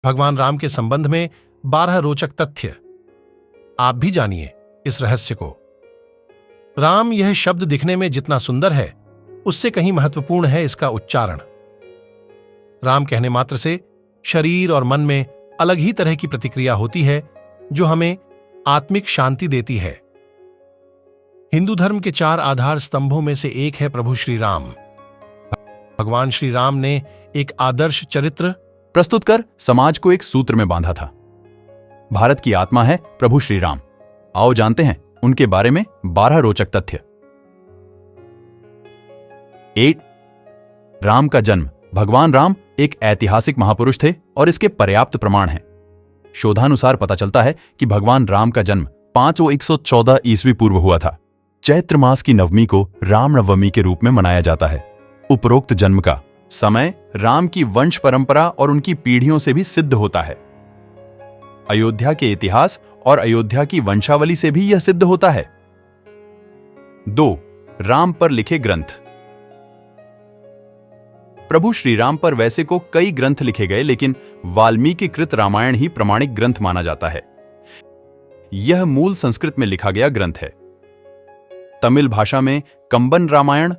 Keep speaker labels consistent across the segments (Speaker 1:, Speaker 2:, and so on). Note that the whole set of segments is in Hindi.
Speaker 1: भगवान राम के संबंध में 12 रोचक तथ्य। आप भी जानिए इस रहस्य को। राम यह शब्द दिखने में जितना सुंदर है, उससे कहीं महत्वपूर्ण है इसका उच्चारण। राम कहने मात्र से शरीर और मन में अलग ही तरह की प्रतिक्रिया होती है, जो हमें आत्मिक शांति देती है। हिंदू धर्म के 4 आधार स्तंभों में से एक है प्रभु श्री राम। भगवान श्री राम ने एक आदर्श चरित्र
Speaker 2: प्रस्तुत कर समाज को एक सूत्र में बांधा था। भारत की आत्मा है प्रभु श्री राम। आओ जानते हैं उनके बारे में 12 रोचक तथ्य। 8 राम का जन्म। भगवान राम एक ऐतिहासिक महापुरुष थे और इसके पर्याप्त प्रमाण हैं। शोधानुसार पता चलता है कि भगवान राम का जन्म 5114 ईस्वी पूर्व हुआ था। चैत्र मास की नवमी को रामनवमी के रूप में मनाया जाता है। उपरोक्त जन्म का समय राम की वंश परंपरा और उनकी पीढ़ियों से भी सिद्ध होता है। अयोध्या के इतिहास और अयोध्या की वंशावली से भी यह सिद्ध होता है। 2 राम पर लिखे ग्रंथ। प्रभु श्री राम पर वैसे को कई ग्रंथ लिखे गए, लेकिन वाल्मीकि कृत रामायण ही प्रमाणिक ग्रंथ माना जाता है। यह मूल संस्कृत में लिखा गया ग्रंथ है। तमिल भाषा में कंबन रामायण,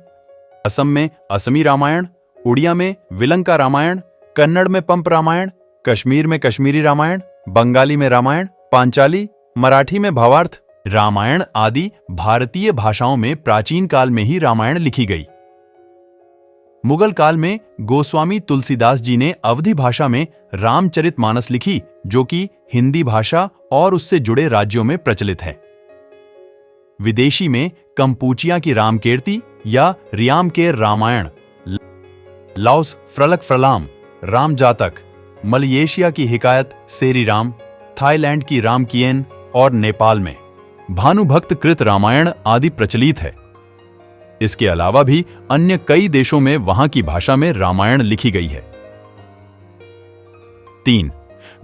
Speaker 2: असम में असमी रामायण, उड़िया में विलंका रामायण, कन्नड़ में पंप रामायण, कश्मीर में कश्मीरी रामायण, बंगाली में रामायण, पांचाली, मराठी में भावार्थ रामायण आदि भारतीय भाषाओं में प्राचीन काल में ही रामायण लिखी गई। मुगल काल में गोस्वामी तुलसीदास जी ने अवधी भाषा में रामचरितमानस लिखी, जो कि हिंदी भाषा और उससे जुड़े राज्यों में प्रचलित है। विदेशी में कंपूचिया की रामकीर्ति या रियामकेर रामायण, लाओस फ्रलक फ्रलाम राम जातक, मलेशिया की हिकायत सेरी राम, थाईलैंड की रामकियन और नेपाल में भानुभक्त कृत रामायण आदि प्रचलित है। इसके अलावा भी अन्य कई देशों में वहां की भाषा में रामायण लिखी गई है। 3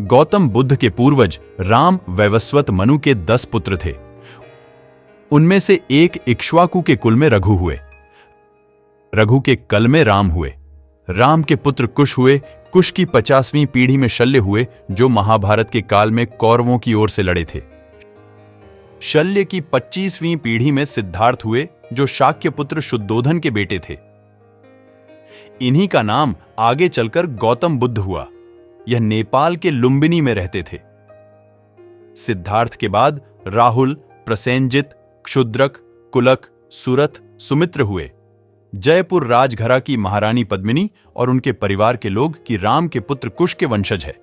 Speaker 2: गौतम बुद्ध के पूर्वज राम वैवस्वत मनु के 10 पुत्र थे। उनमें से एक इक्ष्वाकु के कुल में रघु हुए। रघु के कल में राम हुए। राम के पुत्र कुश हुए। कुश की 50वीं पीढ़ी में शल्य हुए, जो महाभारत के काल में कौरवों की ओर से लड़े थे। शल्य की 25वीं पीढ़ी में सिद्धार्थ हुए, जो शाक्य पुत्र शुद्धोधन के बेटे थे। इन्हीं का नाम आगे चलकर गौतम बुद्ध हुआ। यह नेपाल के लुम्बिनी में रहते थे। सिद्धार्थ के बाद राहुल, प्रसेनजित, क्षुद्रक, कुलक, सुरथ, सुमित्र हुए। जयपुर राजघरा की महारानी पद्मिनी और उनके परिवार के लोग कि राम के पुत्र कुश के वंशज है।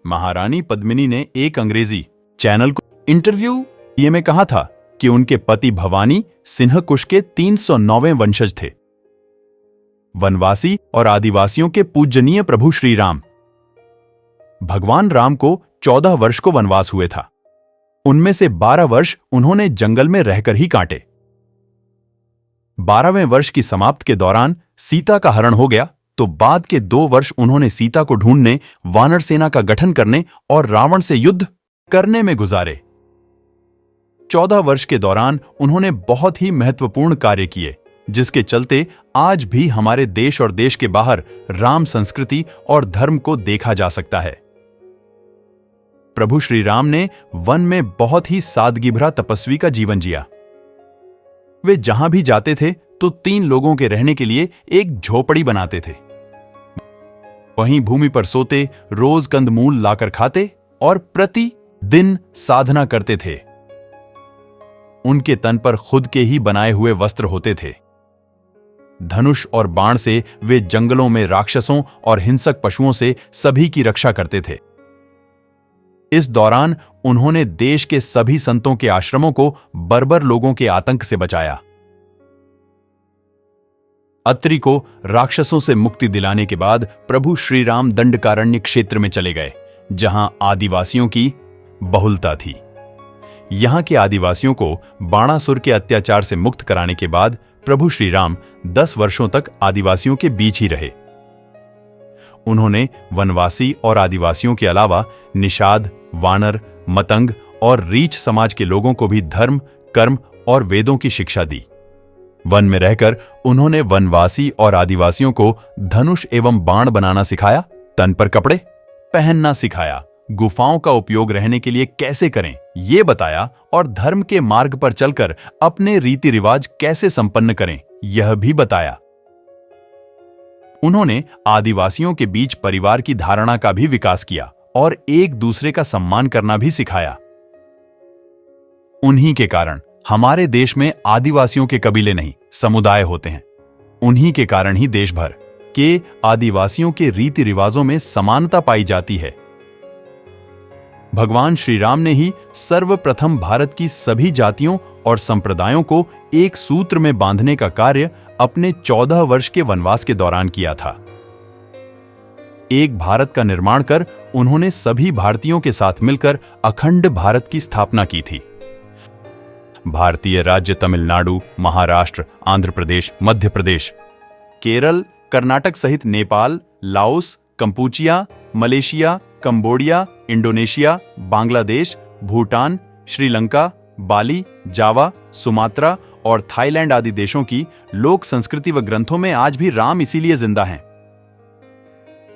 Speaker 2: महारानी पद्मिनी ने एक अंग्रेजी चैनल को इंटरव्यू दिए में कहा था कि उनके पति भवानी सिंह कुश के 309वें वंशज थे। वनवासी और आदिवासियों के पूजनीय प्रभु श्री राम। भगवान राम को 14 वर्ष को वनवास हुए था। उनमें से 12 वर्ष उन्होंने जंगल में रहकर ही काटे। 12वें वर्ष की समाप्त के दौरान सीता का हरण हो गया, तो बाद के 2 वर्ष उन्होंने सीता को ढूंढने, वानर सेना का गठन करने और रावण से युद्ध करने में गुजारे। 14 वर्ष के दौरान उन्होंने बहुत ही महत्वपूर्ण कार्य किए, जिसके चलते आज भी हमारे देश और देश के बाहर राम संस्कृति और धर्म को देखा जा सकता है। प्रभु श्री राम ने वन में बहुत ही सादगी भरा तपस्वी का जीवन जिया। वे जहां भी जाते थे तो 3 लोगों के रहने के लिए एक झोपड़ी बनाते थे। वहीं भूमि पर सोते, रोज कंदमूल लाकर खाते और प्रति दिन साधना करते थे। उनके तन पर खुद के ही बनाए हुए वस्त्र होते थे। धनुष और बाण से वे जंगलों में राक्षसों और हिंसक पशुओं से सभी की रक्षा करते थे। इस दौरान उन्होंने देश के सभी संतों के आश्रमों को बर्बर लोगों के आतंक से बचाया। अत्रि को राक्षसों से मुक्ति दिलाने के बाद प्रभु श्री राम दंडकारण्य क्षेत्र में चले गए, जहां आदिवासियों की बहुलता थी। यहां के आदिवासियों को बाणासुर के अत्याचार से मुक्त कराने के बाद प्रभु श्री राम 10 वर्षों तक आदिवासियों के बीच ही रहे। उन्होंने वनवासी और आदिवासियों के अलावा निषाद, वानर, मतंग और रीछ समाज के लोगों को भी धर्म, कर्म और वेदों की शिक्षा दी। वन में रहकर उन्होंने वनवासी और आदिवासियों को धनुष एवं बाण बनाना सिखाया तन पर कपड़े पहनना सिखाया, गुफाओं का उपयोग रहने के लिए कैसे करें ये बताया और धर्म के मार्ग पर चलकर अपने रीति रिवाज कैसे संपन्न करें यह भी बताया। उन्होंने आदिवासियों के बीच परिवार की धारणा का भी विकास किया और एक दूसरे का सम्मान करना भी सिखाया। उन्हीं के कारण हमारे देश में आदिवासियों के कबीले नहीं, समुदाय होते हैं। उन्हीं के कारण ही देश भर के आदिवासियों के रीति रिवाजों में समानता पाई जाती है। भगवान श्री राम ने ही सर्वप्रथम भारत की सभी जातियों और संप्रदायों को एक सूत्र में बांधने का कार्य अपने 14 वर्ष के वनवास के दौरान किया था। एक भारत का निर्माण कर उन्होंने सभी भारतीयों के साथ मिलकर अखंड भारत की स्थापना की थी। भारतीय राज्य तमिलनाडु, महाराष्ट्र, आंध्र प्रदेश, मध्य प्रदेश, केरल, कर्नाटक सहित Nepal, Laos, Kampuchea, Malaysia, Cambodia, Indonesia, Bangladesh, Bhutan, Sri Lanka, Bali, Java, Sumatra और थाईलैंड आदि देशों की लोक संस्कृति व ग्रंथों में आज भी राम इसीलिए जिंदा हैं।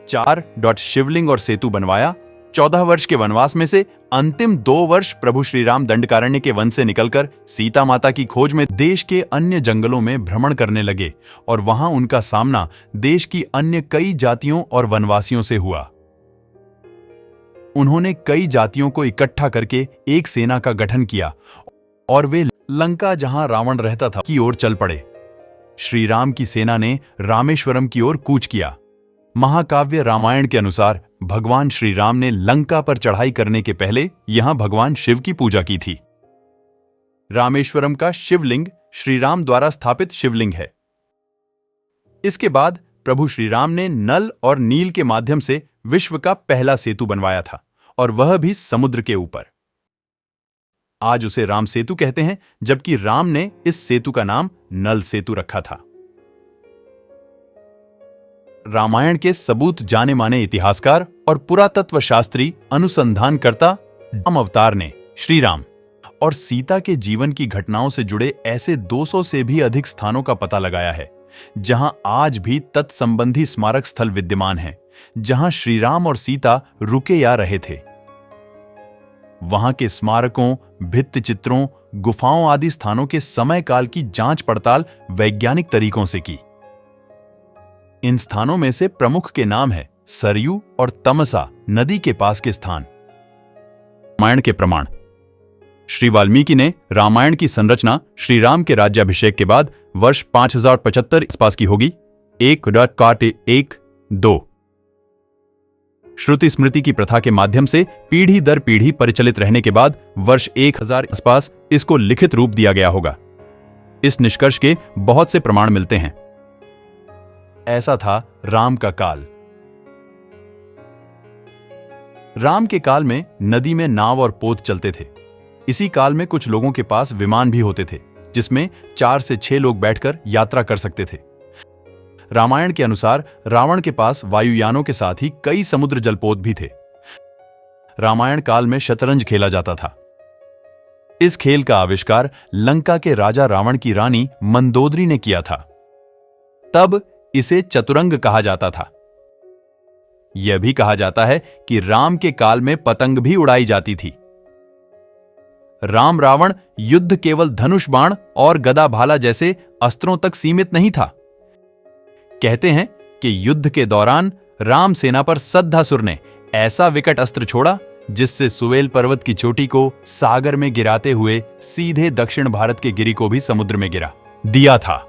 Speaker 2: 4 शिवलिंग और सेतु बनवाया। 14 वर्ष के वनवास में से अंतिम 2 वर्ष प्रभु श्री राम दंडकारण्य के वन से निकलकर सीता माता की खोज में देश के अन्य जंगलों में भ्रमण करने लगे और वहां उनका सामना देश की अन्य कई जातियों और वनवासियों से हुआ। उन्होंने कई जातियों को इकट्ठा करके एक सेना का गठन किया और वे लंका जहां रावण रहता था की ओर चल पड़े। श्री राम की सेना ने रामेश्वरम की ओर कूच किया। महाकाव्य रामायण के अनुसार भगवान श्री राम ने लंका पर चढ़ाई करने के पहले यहां भगवान शिव की पूजा की थी। रामेश्वरम का शिवलिंग श्री राम द्वारा स्थापित शिवलिंग है। इसके बाद प्रभु श्री राम ने नल और नील के माध्यम से विश्व का पहला सेतु बनवाया था और वह भी समुद्र के ऊपर। आज उसे राम सेतु कहते हैं, जबकि राम ने इस सेतु का नाम नल सेतु रखा था। रामायण के सबूत जाने माने इतिहासकार और पुरातत्व शास्त्री अनुसंधानकर्ता राम अवतार ने श्री राम और सीता के जीवन की घटनाओं से जुड़े ऐसे 200 से भी अधिक स्थानों का पता लगाया है जहां आज भी तत्संबंधी स्मारक स्थल विद्यमान हैं, जहां श्री राम और सीता रुके या रहे थे। वहां के स्मारकों, भित्ति चित्रों, गुफाओं आदि स्थानों के समय काल की जांच पड़ताल वैज्ञानिक तरीकों से की। इन स्थानों में से प्रमुख के नाम है सरयू और तमसा नदी के पास के स्थान। रामायण के प्रमाण। श्री वाल्मीकि ने रामायण की संरचना श्री राम के राज्याभिषेक के बाद वर्ष 5075 आसपास की होगी। 1.1.2 श्रुति स्मृति की प्रथा के माध्यम से पीढ़ी दर पीढ़ी परिचालित रहने के बाद वर्ष 1000 आसपास इसको लिखित रूप दिया गया होगा। इस निष्कर्ष के बहुत से प्रमाण मिलते हैं। ऐसा था राम का काल। राम के काल में नदी में नाव और पोत चलते थे। इसी काल में कुछ लोगों के पास विमान भी होते थे, जिसमें 4 से 6 लोग बैठकर यात्रा कर सकते थे। रामायण के अनुसार रावण के पास वायुयानों के साथ ही कई समुद्र जलपोत भी थे। रामायण काल में शतरंज खेला जाता था। इस खेल का आविष्कार लंका के राजा रावण की रानी मंदोदरी ने किया था। तब इसे चतुरंग कहा जाता था। यह भी कहा जाता है कि राम के काल में पतंग भी उड़ाई जाती थी। राम रावण युद्ध केवल धनुष बाण और गदा भाला जैसे अस्त्रों तक सीमित नहीं था। कहते हैं कि युद्ध के दौरान राम सेना पर सद्धासुर ने ऐसा विकट अस्त्र छोड़ा जिससे सुवेल पर्वत की चोटी को सागर में गिराते हुए सीधे दक्षिण भारत के गिरि को भी समुद्र में गिरा दिया था।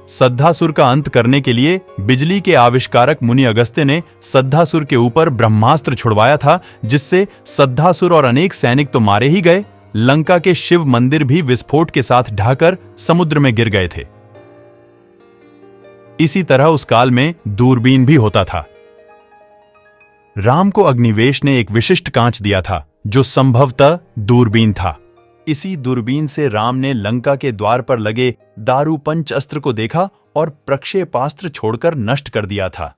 Speaker 2: सद्धासुर का अंत करने के लिए बिजली के आविष्कारक मुनि अगस्त्य ने सद्धासुर के ऊपर ब्रह्मास्त्र छुड़वाया था, जिससे सद्धासुर और अनेक सैनिक तो मारे ही गए, लंका के शिव मंदिर भी विस्फोट के साथ ढहकर समुद्र में गिर गए थे। इसी तरह उस काल में दूरबीन भी होता था। राम को अग्निवेश ने एक विशिष्ट कांच दिया था जो संभवतः दूरबीन था। इसी दूरबीन से राम ने लंका के द्वार पर लगे दारू पंच अस्त्र को देखा और प्रक्षेपास्त्र छोड़कर नष्ट कर दिया था।